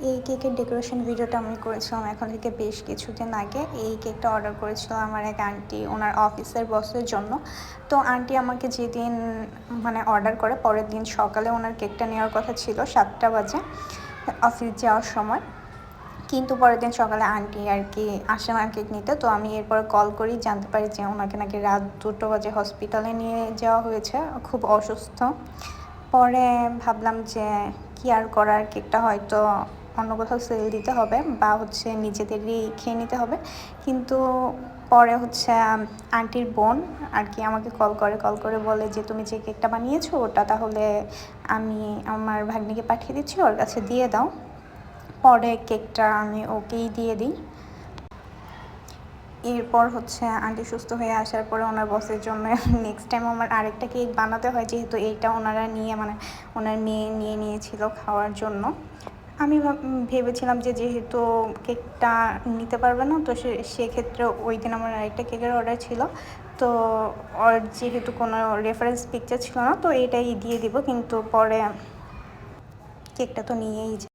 এই কেকের ডেকোরেশন ভিডিওটা আমি করেছিলাম এখন থেকে বেশ কিছুদিন আগে। এই কেকটা অর্ডার করেছিলাম আমার এক আন্টি ওনার অফিসের বসের জন্য। তো আন্টি আমাকে যেদিন অর্ডার করে পরের দিন সকালে ওনার কেকটা নেওয়ার কথা ছিল 7টা বাজে অফিস যাওয়ার সময়, কিন্তু পরের দিন সকালে আন্টি আর কি আসে না কেক নিতে। তো আমি এরপর কল করি, জানতে পারি যে ওনাকে নাকি রাত 2টো বাজে হসপিটালে নিয়ে যাওয়া হয়েছে, খুব অসুস্থ। পরে ভাবলাম যে কি আর করার, কেকটা হয়তো অন্য কোথাও সেল দিতে হবে বা নিজেদেরই খেয়ে নিতে হবে। কিন্তু পরে আন্টির বোন আর কি আমাকে কল করে বলে যে তুমি যে কেকটা বানিয়েছো ওটা তাহলে আমি আমার ভাগ্নিকে পাঠিয়ে দিচ্ছি, ওর কাছে দিয়ে দাও। পরে কেকটা আমি ওকেই দিয়ে দিই। এরপর আন্টি সুস্থ হয়ে আসার পরে ওনার বসের জন্য নেক্সট টাইম আমার আরেকটা কেক বানাতে হয়, যেহেতু এইটা ওনারা নিয়ে ওনার মেয়ে নিয়ে নিয়েছিল খাওয়ার জন্য। আমি ভেবেছিলাম যে যেহেতু কেকটা নিতে পারবে না, তো সেক্ষেত্রে ওই দিন আমার আরেকটা কেকের অর্ডার ছিল। তো ওর যেহেতু কোনো রেফারেন্স পিকচার ছিল না, তো এটাই দিয়ে দিব। কিন্তু পরে কেকটা তো নিয়েই